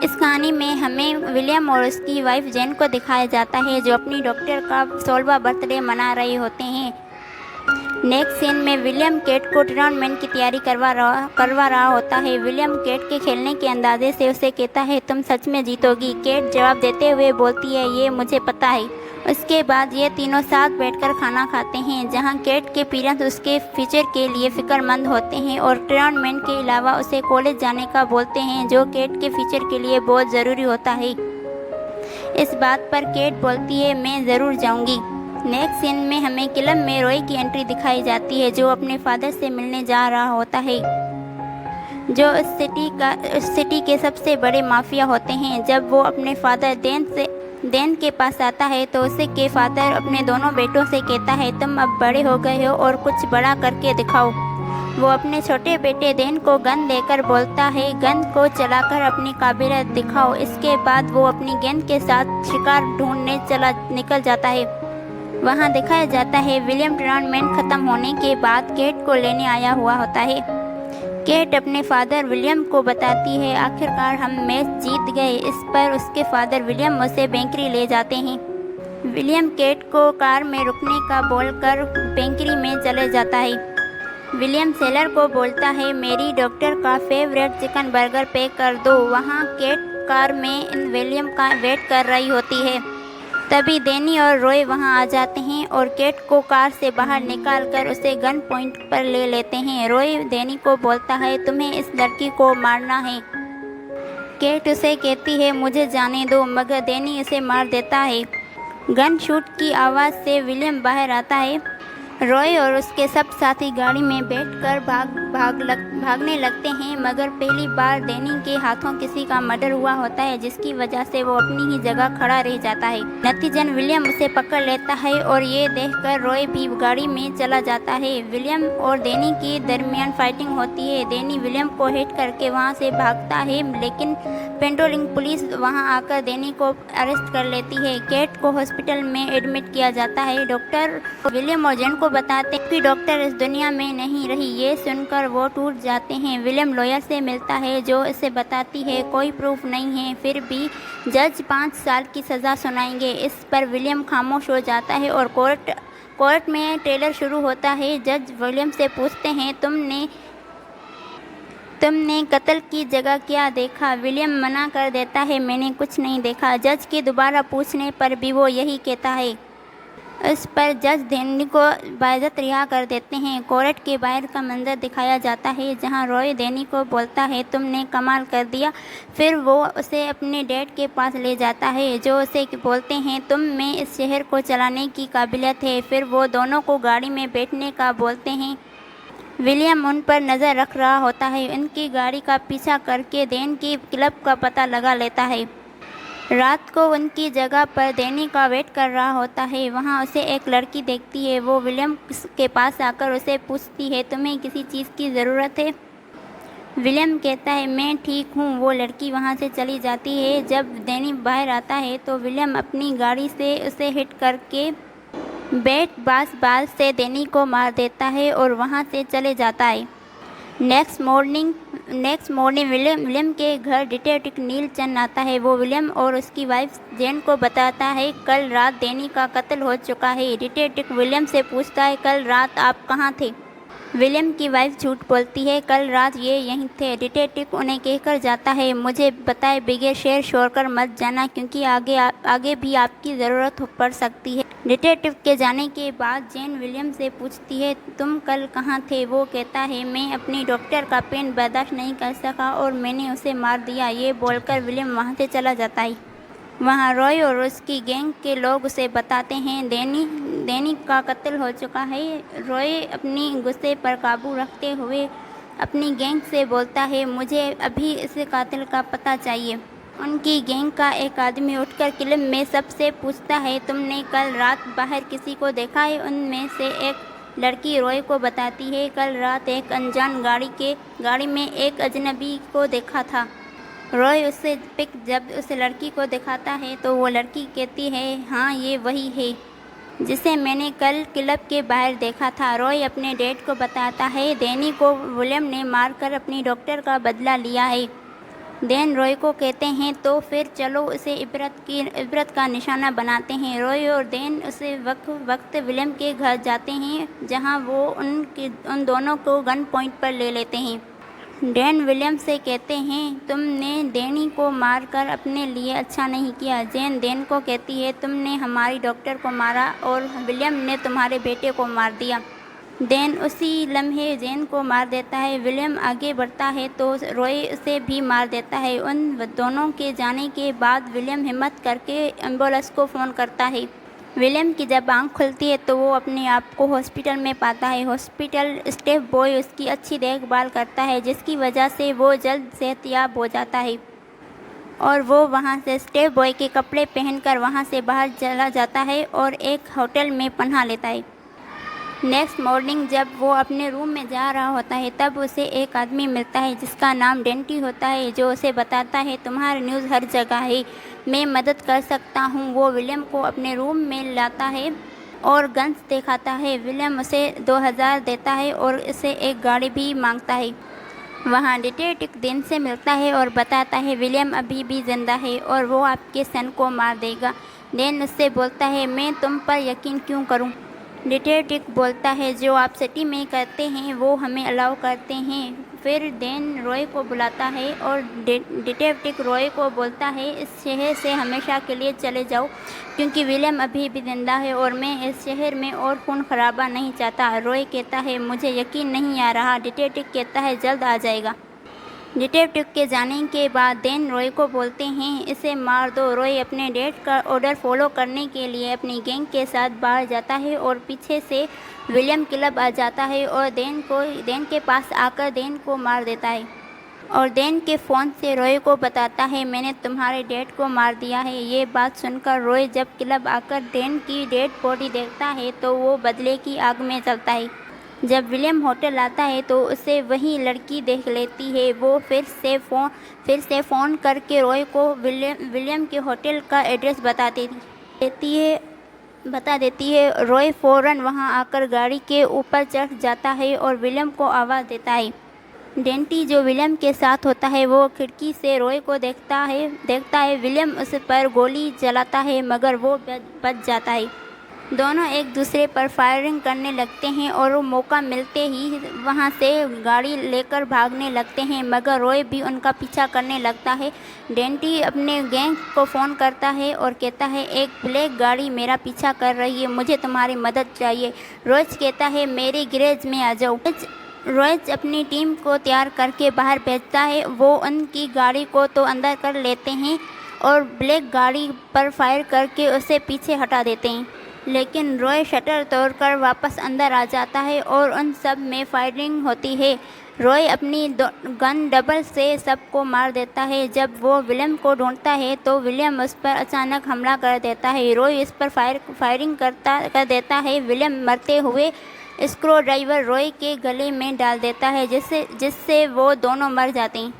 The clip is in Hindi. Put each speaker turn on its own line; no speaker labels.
इस कहानी में हमें विलियम और उसकी वाइफ जेन को दिखाया जाता है जो अपनी डॉक्टर का 16वां बर्थडे मना रहे होते हैं। नेक्स्ट सीन में विलियम केट को टूर्नामेंट की तैयारी करवा रहा होता है। विलियम केट के खेलने के अंदाजे से उसे कहता है, तुम सच में जीतोगी। केट जवाब देते हुए बोलती है, ये मुझे पता है। उसके बाद ये तीनों साथ बैठकर खाना खाते हैं, जहां केट के पेरेंट्स उसके फ्यूचर के लिए फिक्रमंद होते हैं और टूर्नामेंट के अलावा उसे कॉलेज जाने का बोलते हैं, जो केट के फ्यूचर के लिए बहुत ज़रूरी होता है। इस बात पर केट बोलती है, मैं ज़रूर जाऊंगी। नेक्स्ट सीन में हमें क्लब में रॉय की एंट्री दिखाई जाती है, जो अपने फादर से मिलने जा रहा होता है, जो उस सिटी के सबसे बड़े माफिया होते हैं। जब वो अपने फादर देन के पास आता है तो उसे के फादर अपने दोनों बेटों से कहता है, तुम अब बड़े हो गए हो और कुछ बड़ा करके दिखाओ। वो अपने छोटे बेटे देन को गन देकर बोलता है, गन को चलाकर अपनी काबिलियत दिखाओ। इसके बाद वो अपनी गेंद के साथ शिकार ढूंढने निकल जाता है। वहाँ दिखाया जाता है विलियम टूर्नामेंट खत्म होने के बाद केट को लेने आया हुआ होता है। केट अपने फादर विलियम को बताती है, आखिरकार हम मैच जीत गए। इस पर उसके फादर विलियम उसे बेकरी ले जाते हैं। विलियम केट को कार में रुकने का बोलकर बेकरी में चले जाता है। विलियम सेलर को बोलता है, मेरी डॉक्टर का फेवरेट चिकन बर्गर पैक कर दो। वहाँ केट कार में विलियम का वेट कर रही होती है। तभी डेनी और रॉय वहां आ जाते हैं और केट को कार से बाहर निकालकर उसे गन पॉइंट पर ले लेते हैं। रॉय डेनी को बोलता है, तुम्हें इस लड़की को मारना है। केट उसे कहती है, मुझे जाने दो, मगर डेनी उसे मार देता है। गन शूट की आवाज़ से विलियम बाहर आता है। रॉय और उसके सब साथी गाड़ी में बैठकर भागने लगते हैं, मगर पहली बार डेनी के हाथों किसी का मर्डर हुआ होता है, जिसकी वजह से वो अपनी ही जगह खड़ा रह जाता है। नतीजन विलियम उसे पकड़ लेता है और ये देखकर रॉय भी गाड़ी में चला जाता है। विलियम और डेनी के दरमियान फाइटिंग होती है। डेनी विलियम को हिट करके वहाँ से भागता है, लेकिन पेट्रोलिंग पुलिस वहाँ आकर डेनी को अरेस्ट कर लेती है। केट को हॉस्पिटल में एडमिट किया जाता है। डॉक्टर विलियम और जेन को बताते हैं कि डॉक्टर इस दुनिया में नहीं रही। ये सुनकर वो टूट जाते हैं। विलियम लॉयर से मिलता है, जो इसे बताती है कोई प्रूफ नहीं है, फिर भी जज 5 साल की सज़ा सुनाएंगे। इस पर विलियम खामोश हो जाता है और कोर्ट में ट्रेलर शुरू होता है। जज विलियम से पूछते हैं, तुमने कत्ल की जगह क्या देखा? विलियम मना कर देता है, मैंने कुछ नहीं देखा। जज के दोबारा पूछने पर भी वो यही कहता है। इस पर जज डेनी को बाइज्जत रिहा कर देते हैं। कोर्ट के बाहर का मंजर दिखाया जाता है, जहां रॉय डेनी को बोलता है, तुमने कमाल कर दिया। फिर वो उसे अपने डैड के पास ले जाता है, जो उसे बोलते हैं, तुम में इस शहर को चलाने की काबिलियत है। फिर वो दोनों को गाड़ी में बैठने का बोलते हैं। विलियम उन पर नज़र रख रहा होता है। उनकी गाड़ी का पीछा करके डेन के क्लब का पता लगा लेता है। रात को उनकी जगह पर डेनी का वेट कर रहा होता है। वहाँ उसे एक लड़की देखती है। वो विलियम के पास आकर उसे पूछती है, तुम्हें किसी चीज़ की ज़रूरत है? विलियम कहता है, मैं ठीक हूँ। वो लड़की वहाँ से चली जाती है। जब डेनी बाहर आता है तो विलियम अपनी गाड़ी से उसे हिट करके बैट बाल से डेनी को मार देता है और वहाँ से चले जाता है। नेक्स्ट मॉर्निंग विलियम के घर डिटेक्टिव नील चंद आता है। वो विलियम और उसकी वाइफ जेन को बताता है, कल रात डेनी का कत्ल हो चुका है। डिटेक्टिव विलियम से पूछता है, कल रात आप कहाँ थे? विलियम की वाइफ झूठ बोलती है, कल रात ये यहीं थे। डिटेक्टिव उन्हें कहकर जाता है, मुझे बताए बगैर शहर छोड़कर मत जाना, क्योंकि आगे भी आपकी ज़रूरत पड़ सकती है। डिटेक्टिव के जाने के बाद जेन विलियम से पूछती है, तुम कल कहाँ थे? वो कहता है, मैं अपनी डॉक्टर का पेन बर्दाश्त नहीं कर सका और मैंने उसे मार दिया। ये बोलकर विलियम वहाँ से चला जाता है। वहाँ रॉय और उसकी गैंग के लोग उसे बताते हैं, डेनी का कत्ल हो चुका है। रॉय अपनी गुस्से पर काबू रखते हुए अपनी गैंग से बोलता है, मुझे अभी इस कातिल का पता चाहिए। उनकी गैंग का एक आदमी उठकर क्लब में सबसे पूछता है, तुमने कल रात बाहर किसी को देखा है? उनमें से एक लड़की रॉय को बताती है, कल रात एक अनजान गाड़ी में एक अजनबी को देखा था। रॉय उससे जब उस लड़की को दिखाता है तो वो लड़की कहती है, हाँ ये वही है जिसे मैंने कल क्लब के बाहर देखा था। रॉय अपने डैड को बताता है, डेनी को विलियम ने मारकर अपनी डॉक्टर का बदला लिया है। डैन रॉय को कहते हैं तो फिर चलो उसे इबरत का निशाना बनाते हैं। रॉय और डैन उसे वक्त विलियम के घर जाते हैं जहां वो उन दोनों को गन पॉइंट पर ले लेते हैं। डैन विलियम से कहते हैं तुमने डैनी को मारकर अपने लिए अच्छा नहीं किया। जेन डैन को कहती है तुमने हमारी डॉक्टर को मारा और विलियम ने तुम्हारे बेटे को मार दिया। डैन उसी लम्हे जेन को मार देता है। विलियम आगे बढ़ता है तो रॉय उसे भी मार देता है। उन दोनों के जाने के बाद विलियम हिम्मत करके एम्बुलेंस को फ़ोन करता है। विलियम की जब आँख खुलती है तो वो अपने आप को हॉस्पिटल में पाता है। हॉस्पिटल स्टाफ बॉय उसकी अच्छी देखभाल करता है जिसकी वजह से वो जल्द सेहतयाब हो जाता है और वो वहाँ से स्टाफ बॉय के कपड़े पहनकर वहाँ से बाहर चला जाता है और एक होटल में पनाह लेता है। नेक्स्ट मॉर्निंग जब वो अपने रूम में जा रहा होता है तब उसे एक आदमी मिलता है जिसका नाम डेंटी होता है, जो उसे बताता है तुम्हारी न्यूज़ हर जगह है, मैं मदद कर सकता हूँ। वो विलियम को अपने रूम में लाता है और गन्स दिखाता है। विलियम उसे 2000 देता है और उसे एक गाड़ी भी मांगता है। वहाँ डिटेक्टिव डैन से मिलता है और बताता है विलियम अभी भी जिंदा है और वो आपके सन को मार देगा। डैन उससे बोलता है मैं तुम पर यकीन क्यों करूँ। डिटेक्टिव बोलता है जो आप सिटी में करते हैं वो हमें अलाउ करते हैं। फिर डैन रॉय को बुलाता है और डिटेक्टिव रॉय को बोलता है इस शहर से हमेशा के लिए चले जाओ क्योंकि विलियम अभी भी जिंदा है और मैं इस शहर में और खून खराबा नहीं चाहता। रॉय कहता है मुझे यकीन नहीं आ रहा। डिटेक्टिव कहता है जल्द आ जाएगा। डिटेक्टिव के जाने के बाद डैन रॉय को बोलते हैं इसे मार दो। रॉय अपने डैड का ऑर्डर फॉलो करने के लिए अपनी गैंग के साथ बाहर जाता है और पीछे से विलियम क्लब आ जाता है और डैन के पास आकर डैन को मार देता है और डैन के फ़ोन से रॉय को बताता है मैंने तुम्हारे डैड को मार दिया है। ये बात सुनकर रॉय जब क्लब आकर डैन की डेड बॉडी देखता है तो वो बदले की आग में चलता है। जब विलियम होटल आता है तो उसे वही लड़की देख लेती है। वो फिर से फ़ोन करके रॉय को विलियम के होटल का एड्रेस बता देती है। रॉय फ़ौरन वहां आकर गाड़ी के ऊपर चढ़ जाता है और विलियम को आवाज़ देता है। डेंटी जो विलियम के साथ होता है वो खिड़की से रॉय को देखता है। विलियम उस पर गोली चलाता है मगर वो बच जाता है। दोनों एक दूसरे पर फायरिंग करने लगते हैं और वो मौका मिलते ही वहां से गाड़ी लेकर भागने लगते हैं मगर रॉय भी उनका पीछा करने लगता है। डेंटी अपने गैंग को फ़ोन करता है और कहता है एक ब्लैक गाड़ी मेरा पीछा कर रही है, मुझे तुम्हारी मदद चाहिए। रॉय कहता है मेरे गैरेज में आ जाओ। रॉय अपनी टीम को तैयार करके बाहर भेजता है। वो उनकी गाड़ी को तो अंदर कर लेते हैं और ब्लैक गाड़ी पर फायर करके उसे पीछे हटा देते हैं, लेकिन रॉय शटर तोड़कर वापस अंदर आ जाता है और उन सब में फायरिंग होती है। रॉय अपनी गन डबल से सबको मार देता है। जब वो विलियम को ढूंढता है तो विलियम उस पर अचानक हमला कर देता है। रॉय इस पर फायरिंग कर देता है। विलियम मरते हुए स्क्रू ड्राइवर रॉय के गले में डाल देता है जिससे वो दोनों मर जाते हैं।